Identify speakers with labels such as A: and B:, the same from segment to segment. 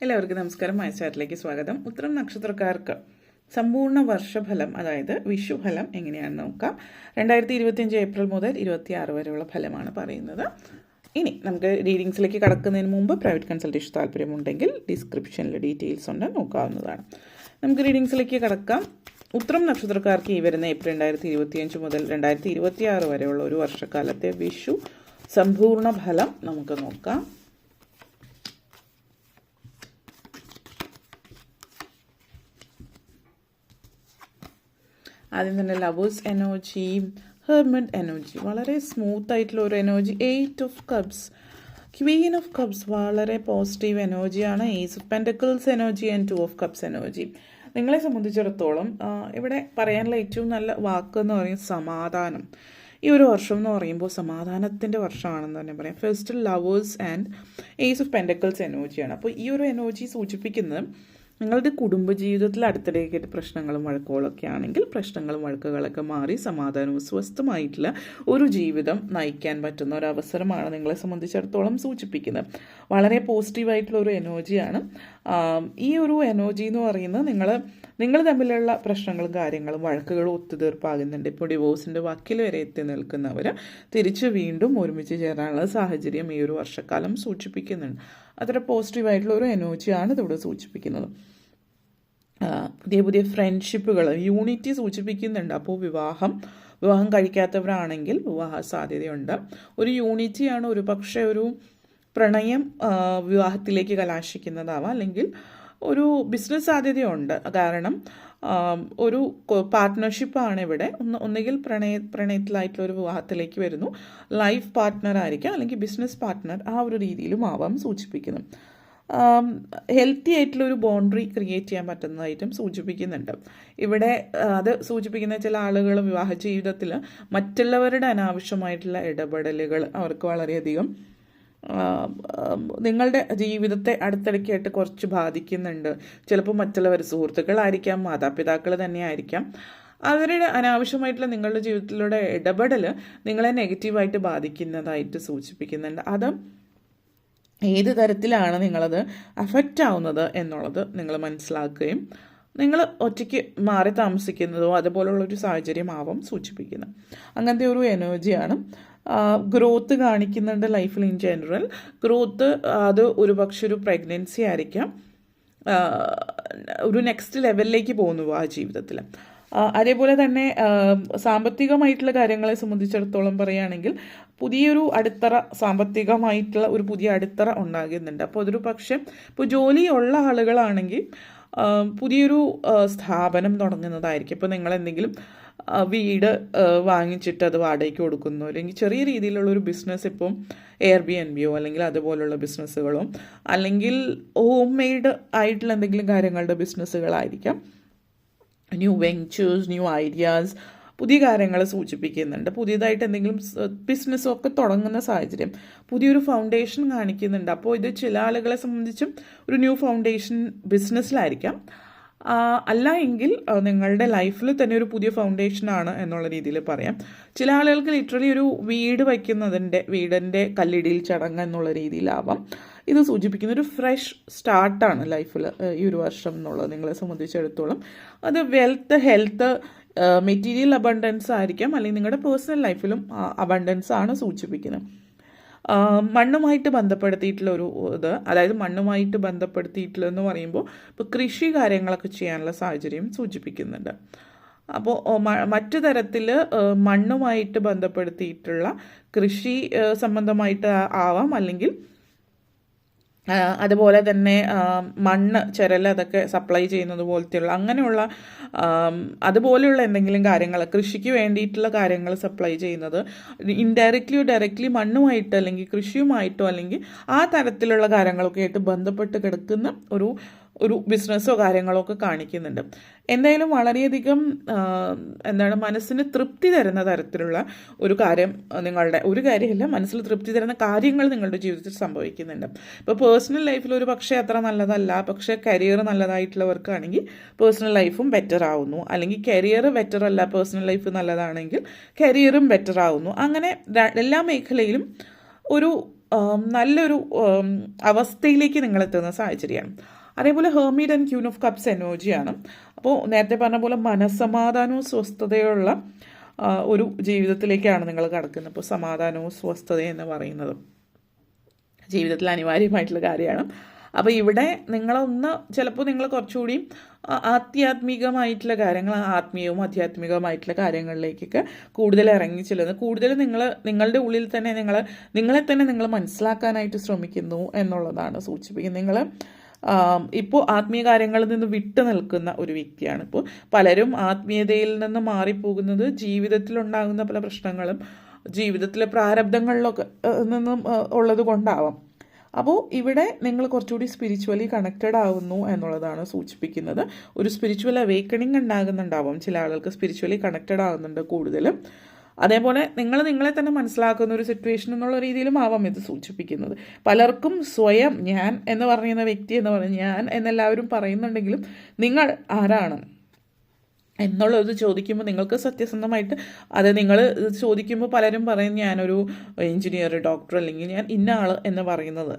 A: എല്ലാവർക്കും നമസ്കാരം. മയച്ചാറ്റിലേക്ക് സ്വാഗതം. ഉത്രം നക്ഷത്രക്കാർക്ക് സമ്പൂർണ്ണ വർഷഫലം, അതായത് വിഷുഫലം എങ്ങനെയാണെന്ന് നോക്കാം. 2025 ഏപ്രിൽ മുതൽ 26 വരെയുള്ള ഫലമാണ് പറയുന്നത്. ഇനി നമുക്ക് റീഡിങ്സിലേക്ക് കടക്കുന്നതിന് മുമ്പ് പ്രൈവറ്റ് കൺസൾട്ടേഷൻ താല്പര്യമുണ്ടെങ്കിൽ ഡിസ്ക്രിപ്ഷനിൽ ഡീറ്റെയിൽസ് ഉണ്ട്, നോക്കാവുന്നതാണ്. നമുക്ക് റീഡിങ്സിലേക്ക് കടക്കാം. ഉത്രം നക്ഷത്രക്കാർക്ക് ഈ വരുന്ന ഏപ്രിൽ 2025 മുതൽ 2026 വരെയുള്ള ഒരു വർഷക്കാലത്തെ വിഷു സമ്പൂർണ്ണ ഫലം നമുക്ക് നോക്കാം. ആദ്യം തന്നെ ലവേഴ്സ് എനർജി, ഹെർമിറ്റ് എനർജി, വളരെ സ്മൂത്ത് ആയിട്ടുള്ള ഒരു energy. 8 of cups, queen of cups, വളരെ പോസിറ്റീവ് എനർജിയാണ്. Ace of pentacles energy and 2 of cups energy. നിങ്ങളെ സംബന്ധിച്ചിടത്തോളം ഇവിടെ പറയാനുള്ള ഏറ്റവും നല്ല വാക്ക് എന്ന് പറയുന്നത് സമാധാനം. ഈ ഒരു വർഷം എന്ന് പറയുമ്പോൾ സമാധാനത്തിൻ്റെ വർഷമാണെന്ന് തന്നെ പറയാം. First lovers and ace of pentacles എനർജിയാണ്. അപ്പോൾ ഈ ഒരു എനർജി സൂചിപ്പിക്കുന്നത് നിങ്ങളുടെ കുടുംബജീവിതത്തിൽ അടുത്തിടയ്ക്കായിട്ട് പ്രശ്നങ്ങളും വഴക്കുകളൊക്കെ ആണെങ്കിൽ പ്രശ്നങ്ങളും വഴക്കുകളൊക്കെ മാറി സമാധാനവും സ്വസ്ഥമായിട്ടുള്ള ഒരു ജീവിതം നയിക്കാൻ പറ്റുന്ന ഒരു അവസരമാണ് നിങ്ങളെ സംബന്ധിച്ചിടത്തോളം സൂചിപ്പിക്കുന്നത്. വളരെ പോസിറ്റീവായിട്ടുള്ള ഒരു എനർജിയാണ്. ഈ ഒരു എനർജി എന്ന് പറയുന്നത് നിങ്ങൾ തമ്മിലുള്ള പ്രശ്നങ്ങളും കാര്യങ്ങളും വഴക്കുകളും ഒത്തുതീർപ്പാകുന്നുണ്ട്. ഇപ്പോൾ ഡിവോഴ്സിൻ്റെ വക്കിൽ വരെ എത്തി നിൽക്കുന്നവർ തിരിച്ച് വീണ്ടും ഒരുമിച്ച് ചേരാനുള്ള സാഹചര്യം ഈ ഒരു വർഷക്കാലം സൂചിപ്പിക്കുന്നുണ്ട്. അത്ര പോസിറ്റീവായിട്ടുള്ള ഒരു എനർജിയാണ് ഇതിവിടെ സൂചിപ്പിക്കുന്നത്. പുതിയ പുതിയ ഫ്രണ്ട്ഷിപ്പുകൾ, യൂണിറ്റി സൂചിപ്പിക്കുന്നുണ്ട്. അപ്പോൾ വിവാഹം കഴിക്കാത്തവരാണെങ്കിൽ വിവാഹ സാധ്യതയുണ്ട്. ഒരു യൂണിറ്റിയാണ്. ഒരു പക്ഷേ ഒരു പ്രണയം വിവാഹത്തിലേക്ക് കലാശിക്കുന്നതാവാം, അല്ലെങ്കിൽ ഒരു ബിസിനസ് സാധ്യതയുണ്ട്. കാരണം ഒരു പാർട്ട്ണർഷിപ്പാണ് ഇവിടെ. ഒന്നുകിൽ പ്രണയത്തിലായിട്ടുള്ള ഒരു വിവാഹത്തിലേക്ക് വരുന്നു, ലൈഫ് പാർട്ട്ണർ ആയിരിക്കാം, അല്ലെങ്കിൽ ബിസിനസ് പാർട്ട്ണർ, ആ ഒരു രീതിയിലും ആവാം സൂചിപ്പിക്കുന്നു. ഹെൽത്തി ആയിട്ടുള്ള ഒരു ബൗണ്ടറി ക്രിയേറ്റ് ചെയ്യാൻ പറ്റുന്നതായിട്ടും സൂചിപ്പിക്കുന്നുണ്ട്. ഇവിടെ അത് സൂചിപ്പിക്കുന്ന ചില ആളുകൾ വിവാഹ ജീവിതത്തിൽ മറ്റുള്ളവരുടെ അനാവശ്യമായിട്ടുള്ള ഇടപെടലുകൾ അവർക്ക് വളരെയധികം നിങ്ങളുടെ ജീവിതത്തെ അടുത്തിടയ്ക്കായിട്ട് കുറച്ച് ബാധിക്കുന്നുണ്ട്. ചിലപ്പോൾ മറ്റുള്ളവർ സുഹൃത്തുക്കളായിരിക്കാം, മാതാപിതാക്കൾ തന്നെ ആയിരിക്കാം. അവരുടെ അനാവശ്യമായിട്ടുള്ള നിങ്ങളുടെ ജീവിതത്തിലൂടെ ഇടപെടൽ നിങ്ങളെ നെഗറ്റീവായിട്ട് ബാധിക്കുന്നതായിട്ട് സൂചിപ്പിക്കുന്നുണ്ട്. അത് ഏത് തരത്തിലാണ് നിങ്ങളത് അഫക്റ്റ് ആവുന്നത് എന്നുള്ളത് നിങ്ങൾ മനസ്സിലാക്കുകയും നിങ്ങൾ ഒറ്റയ്ക്ക് മാറി താമസിക്കുന്നതോ അതുപോലുള്ളൊരു സാഹചര്യമാവാം സൂചിപ്പിക്കുന്നത്. അങ്ങനത്തെ ഒരു എനർജിയാണ്. ഗ്രോത്ത് കാണിക്കുന്നുണ്ട് ലൈഫിൽ ഇൻ ജനറൽ. ഗ്രോത്ത് അത് ഒരു പക്ഷെ ഒരു പ്രഗ്നൻസി ആയിരിക്കാം, ഒരു നെക്സ്റ്റ് ലെവലിലേക്ക് പോകുന്നു ആ ജീവിതത്തിൽ. അതേപോലെ തന്നെ സാമ്പത്തികമായിട്ടുള്ള കാര്യങ്ങളെ സംബന്ധിച്ചിടത്തോളം പറയുകയാണെങ്കിൽ പുതിയൊരു അടിത്തറ, സാമ്പത്തികമായിട്ടുള്ള ഒരു പുതിയ അടിത്തറ ഉണ്ടാകുന്നുണ്ട്. അപ്പോൾ അതൊരു പക്ഷേ ഇപ്പോൾ ജോലിയുള്ള ആളുകളാണെങ്കിൽ പുതിയൊരു സ്ഥാപനം തുടങ്ങുന്നതായിരിക്കും. ഇപ്പോൾ നിങ്ങളെന്തെങ്കിലും വീട് വാങ്ങിച്ചിട്ട് അത് വാടകയ്ക്ക് കൊടുക്കുന്നു, അല്ലെങ്കിൽ ചെറിയ രീതിയിലുള്ളൊരു ബിസിനസ്, ഇപ്പം എയർബിഎൻബിയോ അല്ലെങ്കിൽ അതുപോലുള്ള ബിസിനസ്സുകളോ, അല്ലെങ്കിൽ ഹോം മെയ്ഡ് ആയിട്ടുള്ള എന്തെങ്കിലും കാര്യങ്ങളുടെ ബിസിനസ്സുകളായിരിക്കാം. ന്യൂ വെഞ്ചേഴ്സ്, ന്യൂ ഐഡിയാസ്, പുതിയ കാര്യങ്ങൾ സൂചിപ്പിക്കുന്നുണ്ട്. പുതിയതായിട്ട് എന്തെങ്കിലും ബിസിനസ്സും ഒക്കെ തുടങ്ങുന്ന സാഹചര്യം, പുതിയൊരു ഫൗണ്ടേഷൻ കാണിക്കുന്നുണ്ട്. അപ്പോൾ ഇത് ചില ആളുകളെ സംബന്ധിച്ചും ഒരു ന്യൂ ഫൗണ്ടേഷൻ ബിസിനസ്സിലായിരിക്കാം, അല്ല എങ്കിൽ നിങ്ങളുടെ ലൈഫിൽ തന്നെ ഒരു പുതിയ ഫൗണ്ടേഷനാണ് എന്നുള്ള രീതിയിൽ പറയാം. ചില ആളുകൾക്ക് ലിറ്ററലി ഒരു വീട് വീടിൻ്റെ കല്ലിടിയിൽ ചടങ്ങ് എന്നുള്ള രീതിയിലാവാം ഇത് സൂചിപ്പിക്കുന്ന. ഒരു ഫ്രഷ് സ്റ്റാർട്ടാണ് ലൈഫിൽ ഈ ഒരു വർഷം എന്നുള്ളത് നിങ്ങളെ സംബന്ധിച്ചിടത്തോളം. അത് വെൽത്ത്, ഹെൽത്ത്, മെറ്റീരിയൽ അബണ്ടൻസ് ആയിരിക്കാം, അല്ലെങ്കിൽ നിങ്ങളുടെ പേഴ്സണൽ ലൈഫിലും അബണ്ടൻസ് ആണ് സൂചിപ്പിക്കുന്നത്. മണ്ണുമായിട്ട് ബന്ധപ്പെടുത്തിയിട്ടുള്ള ഒരു ഇത്, അതായത് മണ്ണുമായിട്ട് ബന്ധപ്പെടുത്തിയിട്ടുള്ളതെന്ന് പറയുമ്പോൾ ഇപ്പോൾ കൃഷി കാര്യങ്ങളൊക്കെ ചെയ്യാനുള്ള സാഹചര്യം സൂചിപ്പിക്കുന്നുണ്ട്. അപ്പോൾ മറ്റു തരത്തിൽ മണ്ണുമായിട്ട് ബന്ധപ്പെടുത്തിയിട്ടുള്ള കൃഷി സംബന്ധമായിട്ട് ആവാം, അല്ലെങ്കിൽ അതുപോലെ തന്നെ മണ്ണ്, ചരൽ അതൊക്കെ സപ്ലൈ ചെയ്യുന്നത് പോലത്തെയുള്ള അങ്ങനെയുള്ള അതുപോലെയുള്ള എന്തെങ്കിലും കാര്യങ്ങൾ, കൃഷിക്ക് വേണ്ടിയിട്ടുള്ള കാര്യങ്ങൾ സപ്ലൈ ചെയ്യുന്നത് ഇൻഡയറക്റ്റ്ലിയോ ഡയറക്റ്റ്ലി മണ്ണുമായിട്ട് അല്ലെങ്കിൽ കൃഷിയുമായിട്ടോ അല്ലെങ്കിൽ ആ തരത്തിലുള്ള കാര്യങ്ങളൊക്കെ ആയിട്ട് ബന്ധപ്പെട്ട് കിടക്കുന്ന ഒരു ബിസിനസ്സോ കാര്യങ്ങളോ ഒക്കെ കാണിക്കുന്നുണ്ട്. എന്തായാലും വളരെയധികം മനസ്സിന് തൃപ്തി തരുന്ന തരത്തിലുള്ള ഒരു കാര്യം, ഒരു കാര്യമില്ല, മനസ്സിൽ തൃപ്തി തരുന്ന കാര്യങ്ങൾ നിങ്ങളുടെ ജീവിതത്തിൽ സംഭവിക്കുന്നുണ്ട്. ഇപ്പോൾ പേഴ്സണൽ ലൈഫിൽ ഒരു പക്ഷേ അത്ര നല്ലതല്ല, പക്ഷേ കരിയർ നല്ലതായിട്ടുള്ളവർക്കാണെങ്കിൽ പേഴ്സണൽ ലൈഫും ബെറ്റർ ആവുന്നു, അല്ലെങ്കിൽ കരിയർ ബെറ്റർ അല്ല പേഴ്സണൽ ലൈഫ് നല്ലതാണെങ്കിൽ കരിയറും ബെറ്റർ ആവുന്നു. അങ്ങനെ എല്ലാ മേഖലയിലും ഒരു നല്ലൊരു അവസ്ഥയിലേക്ക് നിങ്ങൾ എത്തുന്ന സാഹചര്യമാണ്. അതേപോലെ ഹെർമിഡ് ആൻഡ് ക്യൂൻ ഓഫ് കപ്സ് എനർജിയാണ്. അപ്പോൾ നേരത്തെ പറഞ്ഞ പോലെ മനസ്സമാധാനവും സ്വസ്ഥതയുള്ള ഒരു ജീവിതത്തിലേക്കാണ് നിങ്ങൾ കടക്കുന്നത്. അപ്പോൾ സമാധാനവും സ്വസ്ഥതയും എന്ന് പറയുന്നത് ജീവിതത്തിൽ അനിവാര്യമായിട്ടുള്ള കാര്യമാണ്. അപ്പോൾ ഇവിടെ നിങ്ങളൊന്ന് ചിലപ്പോൾ നിങ്ങൾ കുറച്ചുകൂടി ആധ്യാത്മികമായിട്ടുള്ള കാര്യങ്ങൾ, ആത്മീയവും ആധ്യാത്മികമായിട്ടുള്ള കാര്യങ്ങളിലേക്കൊക്കെ കൂടുതൽ ഇറങ്ങി ചെല്ലുന്നത്, കൂടുതൽ നിങ്ങളുടെ ഉള്ളിൽ തന്നെ നിങ്ങളെ തന്നെ നിങ്ങൾ മനസ്സിലാക്കാനായിട്ട് ശ്രമിക്കുന്നു എന്നുള്ളതാണ് സൂചിപ്പിക്കുന്നത്. നിങ്ങൾ ഇപ്പോൾ ആത്മീയ കാര്യങ്ങളിൽ നിന്ന് വിട്ടു നിൽക്കുന്ന ഒരു വ്യക്തിയാണ്. ഇപ്പോൾ പലരും ആത്മീയതയിൽ നിന്ന് മാറിപ്പോകുന്നത് ജീവിതത്തിലുണ്ടാകുന്ന പല പ്രശ്നങ്ങളും ജീവിതത്തിലെ പ്രാരബ്ധങ്ങളിലൊക്കെ നിന്നും ഉള്ളത് കൊണ്ടാവാം. അപ്പോൾ ഇവിടെ നിങ്ങൾ കുറച്ചുകൂടി സ്പിരിച്വലി കണക്റ്റഡ് ആവുന്നു എന്നുള്ളതാണ് സൂചിപ്പിക്കുന്നത്. ഒരു സ്പിരിച്വൽ അവേക്കണിങ് ഉണ്ടാകുന്നുണ്ടാവും. ചില ആളുകൾക്ക് സ്പിരിച്വലി കണക്റ്റഡ് ആകുന്നുണ്ട് കൂടുതലും. അതേപോലെ നിങ്ങളെ തന്നെ മനസ്സിലാക്കുന്ന ഒരു സിറ്റുവേഷൻ എന്നുള്ള രീതിയിലും ആവാം ഇത് സൂചിപ്പിക്കുന്നത്. പലർക്കും സ്വയം ഞാൻ എന്ന് പറയുന്ന വ്യക്തി എന്ന് പറഞ്ഞാൽ ഞാൻ എന്നെല്ലാവരും പറയുന്നുണ്ടെങ്കിലും നിങ്ങൾ ആരാണ് എന്നുള്ളത് ചോദിക്കുമ്പോൾ നിങ്ങൾക്ക് സത്യസന്ധമായിട്ട് അത് നിങ്ങൾ ചോദിക്കുമ്പോൾ പലരും പറയും ഞാനൊരു എഞ്ചിനീയർ, ഡോക്ടർ, അല്ലെങ്കിൽ ഞാൻ ഇന്ന ആൾ എന്ന് പറയുന്നത്.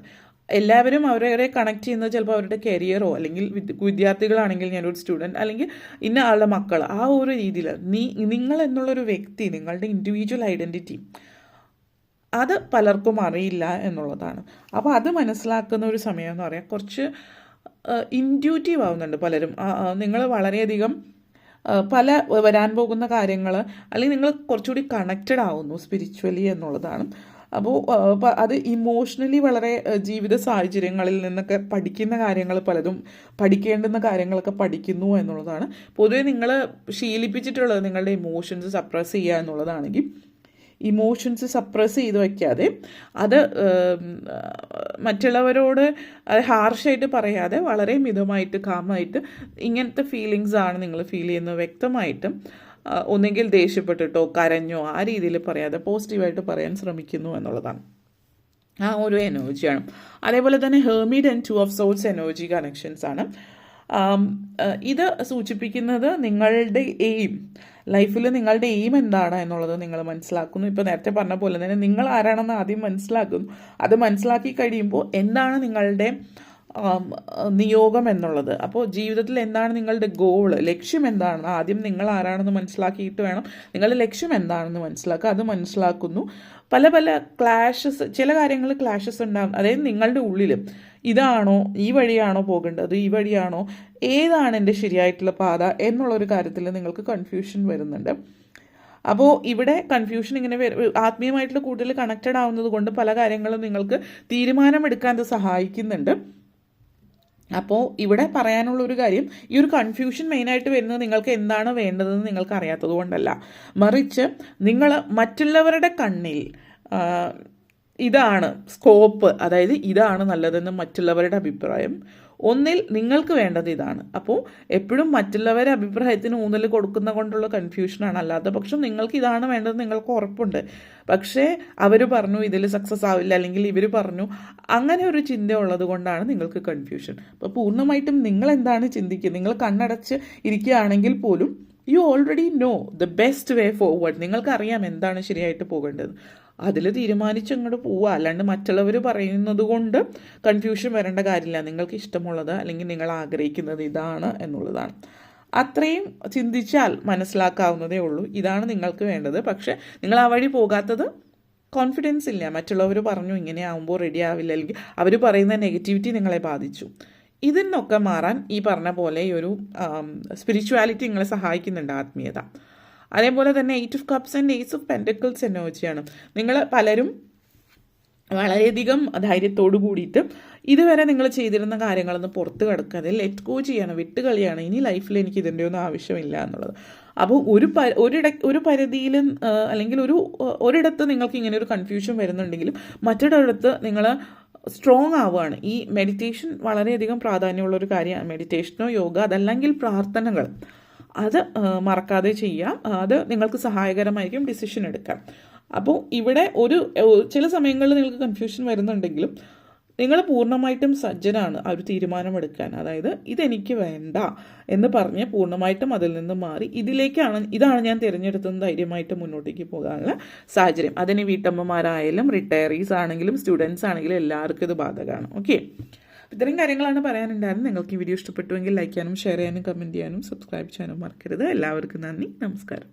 A: എല്ലാവരും അവരെ കണക്ട് ചെയ്യുന്നത് ചിലപ്പോൾ അവരുടെ കരിയറോ അല്ലെങ്കിൽ വിദ്യാർത്ഥികളാണെങ്കിൽ ഞാനൊരു സ്റ്റുഡൻറ്റ് അല്ലെങ്കിൽ ഇന്ന ആളുടെ മക്കൾ, ആ ഒരു രീതിയിൽ നിങ്ങൾ എന്നുള്ളൊരു വ്യക്തി, നിങ്ങളുടെ ഇൻഡിവിജ്വൽ ഐഡൻറ്റിറ്റി അത് പലർക്കും അറിയില്ല എന്നുള്ളതാണ്. അപ്പോൾ അത് മനസ്സിലാക്കുന്ന ഒരു സമയം എന്ന് പറയാം കുറച്ച് ഇൻറ്റ്യൂട്ടീവ് ആവുന്നുണ്ട് പലരും. നിങ്ങൾ വളരെയധികം പല വരാൻ പോകുന്ന കാര്യങ്ങൾ അല്ലെങ്കിൽ നിങ്ങൾ കുറച്ചുകൂടി കണക്റ്റഡ് ആവുന്നു സ്പിരിച്വലി എന്നുള്ളതാണ്. അപ്പോൾ അത് ഇമോഷണലി വളരെ ജീവിത സാഹചര്യങ്ങളിൽ നിന്നൊക്കെ പഠിക്കുന്ന കാര്യങ്ങൾ പലതും പഠിക്കേണ്ടുന്ന കാര്യങ്ങളൊക്കെ പഠിക്കുന്നു എന്നുള്ളതാണ്. പൊതുവെ നിങ്ങൾ ശീലിപ്പിച്ചിട്ടുള്ളത് നിങ്ങളുടെ ഇമോഷൻസ് സപ്രസ് ചെയ്യുക എന്നുള്ളതാണെങ്കിൽ ഇമോഷൻസ് സപ്രസ് ചെയ്ത് വയ്ക്കാതെ അത് മറ്റുള്ളവരോട് അത് ഹാർഷായിട്ട് പറയാതെ വളരെ മിതമായിട്ട് കാമായിട്ട് ഇങ്ങനത്തെ ഫീലിങ്സ് ആണ് നിങ്ങൾ ഫീൽ ചെയ്യുന്നത് വ്യക്തമായിട്ടും ഒന്നെങ്കിൽ ദേഷ്യപ്പെട്ടിട്ടോ കരഞ്ഞോ ആ രീതിയിൽ പറയാതെ പോസിറ്റീവായിട്ട് പറയാൻ ശ്രമിക്കുന്നു എന്നുള്ളതാണ് ആ ഒരു എനർജിയാണ്. അതേപോലെ തന്നെ ഹെർമിഡ് and 2 of souls energy connections ആണ്. ഇത് സൂചിപ്പിക്കുന്നത് നിങ്ങളുടെ ലൈഫിൽ നിങ്ങളുടെ എയിം എന്താണ് എന്നുള്ളത് നിങ്ങൾ മനസ്സിലാക്കുന്നു. ഇപ്പോൾ നേരത്തെ പറഞ്ഞ പോലെ തന്നെ നിങ്ങൾ ആരാണെന്ന് ആദ്യം മനസ്സിലാക്കുന്നു. അത് മനസ്സിലാക്കി കഴിയുമ്പോൾ എന്താണ് നിങ്ങളുടെ നിയോഗം എന്നുള്ളത്, അപ്പോൾ ജീവിതത്തിൽ എന്താണ് നിങ്ങളുടെ ഗോള്, ലക്ഷ്യം എന്താണെന്ന് ആദ്യം നിങ്ങൾ ആരാണെന്ന് മനസ്സിലാക്കിയിട്ട് വേണം നിങ്ങളുടെ ലക്ഷ്യം എന്താണെന്ന് മനസ്സിലാക്കുക. അത് മനസ്സിലാക്കുന്നു. പല ക്ലാഷസ്, ചില കാര്യങ്ങൾ ക്ലാഷസ് ഉണ്ടാകും. അതായത് നിങ്ങളുടെ ഉള്ളിൽ ഇതാണോ, ഈ വഴിയാണോ പോകേണ്ടത്, ഈ വഴിയാണോ, ഏതാണ് എൻ്റെ ശരിയായിട്ടുള്ള പാത എന്നുള്ളൊരു കാര്യത്തിൽ നിങ്ങൾക്ക് കൺഫ്യൂഷൻ വരുന്നുണ്ട്. അപ്പോൾ ഇവിടെ കൺഫ്യൂഷൻ ഇങ്ങനെ ആത്മീയമായിട്ടുള്ള കൂടുതൽ കണക്റ്റഡ് ആവുന്നത് കൊണ്ട് പല കാര്യങ്ങളും നിങ്ങൾക്ക് തീരുമാനമെടുക്കാൻ ഇത് സഹായിക്കുന്നുണ്ട്. അപ്പോൾ ഇവിടെ പറയാനുള്ളൊരു കാര്യം, ഈ ഒരു കൺഫ്യൂഷൻ മെയിനായിട്ട് വരുന്നത് നിങ്ങൾക്ക് എന്താണ് വേണ്ടതെന്ന് നിങ്ങൾക്ക് അറിയാത്തത് കൊണ്ടല്ല, മറിച്ച് നിങ്ങൾ മറ്റുള്ളവരുടെ കണ്ണിൽ ഇതാണ് സ്കോപ്പ്, അതായത് ഇതാണ് നല്ലതെന്ന് മറ്റുള്ളവരുടെ അഭിപ്രായം, ഒന്നിൽ നിങ്ങൾക്ക് വേണ്ടത് ഇതാണ്. അപ്പോൾ എപ്പോഴും മറ്റുള്ളവരുടെ അഭിപ്രായത്തിന് ഊന്നൽ കൊടുക്കുന്ന കൊണ്ടുള്ള കൺഫ്യൂഷനാണ്. അല്ലാത്ത പക്ഷം നിങ്ങൾക്ക് ഇതാണ് വേണ്ടത് നിങ്ങൾക്ക് ഉറപ്പുണ്ട്, പക്ഷേ അവർ പറഞ്ഞു ഇതിൽ സക്സസ് ആവില്ല, അല്ലെങ്കിൽ ഇവർ പറഞ്ഞു, അങ്ങനെ ഒരു ചിന്ത ഉള്ളത് കൊണ്ടാണ് നിങ്ങൾക്ക് കൺഫ്യൂഷൻ. അപ്പോൾ പൂർണ്ണമായിട്ടും നിങ്ങൾ എന്താണ് ചിന്തിക്കുന്നത്, നിങ്ങൾ കണ്ണടച്ച് ഇരിക്കുകയാണെങ്കിൽ പോലും you already know the best way forward. നിങ്ങൾക്കറിയാം എന്താണ് ശരിയായിട്ട് പോകേണ്ടത്, അതിൽ തീരുമാനിച്ച് അങ്ങോട്ട് പോവുക. അല്ലാണ്ട് മറ്റുള്ളവർ പറയുന്നത് കൊണ്ട് കൺഫ്യൂഷൻ വരേണ്ട കാര്യമില്ല. നിങ്ങൾക്ക് ഇഷ്ടമുള്ളത് അല്ലെങ്കിൽ നിങ്ങൾ ആഗ്രഹിക്കുന്നത് ഇതാണ് എന്നുള്ളതാണ്. അത്രയും ചിന്തിച്ചാൽ മനസ്സിലാക്കാവുന്നതേ ഉള്ളൂ ഇതാണ് നിങ്ങൾക്ക് വേണ്ടത്. പക്ഷേ നിങ്ങൾ ആ വഴി പോകാത്തത് കോൺഫിഡൻസ് ഇല്ല. മറ്റുള്ളവർ പറഞ്ഞു ഇങ്ങനെ ആകുമ്പോൾ റെഡി ആവില്ല, അല്ലെങ്കിൽ അവർ പറയുന്ന നെഗറ്റിവിറ്റി നിങ്ങളെ ബാധിച്ചു. ഇതിനൊക്കെ മാറാൻ ഈ പറഞ്ഞ പോലെ ഈ ഒരു സ്പിരിച്വാലിറ്റി നിങ്ങളെ സഹായിക്കുന്നുണ്ട്, ആത്മീയത. അതേപോലെ തന്നെ 8 of cups and ace of pentacles എനർജിയാണ്. നിങ്ങൾ പലരും വളരെയധികം ധൈര്യത്തോടു കൂടിയിട്ട് ഇതുവരെ നിങ്ങൾ ചെയ്തിരുന്ന കാര്യങ്ങളൊന്ന് പുറത്ത് കിടക്കാതെ ലെറ്റ് ഗോ ചെയ്യാണ്, വിട്ടുകളിയാണ്. ഇനി ലൈഫിൽ എനിക്ക് ഇതിൻ്റെ ഒന്നും ആവശ്യമില്ല എന്നുള്ളത്. അപ്പോൾ ഒരു പരിധിയിൽ അല്ലെങ്കിൽ ഒരിടത്ത് നിങ്ങൾക്ക് ഇങ്ങനെ ഒരു കൺഫ്യൂഷൻ വരുന്നുണ്ടെങ്കിലും മറ്റൊരിടത്ത് നിങ്ങൾ സ്ട്രോങ് ആവുകയാണ്. ഈ മെഡിറ്റേഷൻ വളരെയധികം പ്രാധാന്യമുള്ളൊരു കാര്യമാണ്. മെഡിറ്റേഷനോ യോഗ അതല്ലെങ്കിൽ പ്രാർത്ഥനകൾ, അത് മറക്കാതെ ചെയ്യാം. അത് നിങ്ങൾക്ക് സഹായകരമായിരിക്കും ഡിസിഷൻ എടുക്കാൻ. അപ്പോൾ ഇവിടെ ചില സമയങ്ങളിൽ നിങ്ങൾക്ക് കൺഫ്യൂഷൻ വരുന്നുണ്ടെങ്കിലും നിങ്ങൾ പൂർണ്ണമായിട്ടും സജ്ജനാണ് ആ ഒരു തീരുമാനമെടുക്കാൻ. അതായത് ഇതെനിക്ക് വേണ്ട എന്ന് പറഞ്ഞ് പൂർണ്ണമായിട്ടും അതിൽ നിന്ന് മാറി ഇതാണ് ഞാൻ തിരഞ്ഞെടുത്തത് ധൈര്യമായിട്ട് മുന്നോട്ടേക്ക് പോകാനുള്ള സാഹചര്യം. അതിന് വീട്ടമ്മമാരായാലും റിട്ടയറീസ് ആണെങ്കിലും സ്റ്റുഡൻസ് ആണെങ്കിലും എല്ലാവർക്കും ഇത് ബാധകമാണ്. ഓക്കെ, ഇത്രയും കാര്യങ്ങളാണ് പറയാനുണ്ടായിരുന്നത്. നിങ്ങൾക്ക് ഈ വീഡിയോ ഇഷ്ടപ്പെട്ടുവെങ്കിൽ ലൈക്ക് ചെയ്യാനും ഷെയർ ചെയ്യാനും കമൻറ്റ് ചെയ്യാനും സബ്സ്ക്രൈബ് ചെയ്യാനും മറക്കരുത്. എല്ലാവർക്കും നന്ദി, നമസ്കാരം.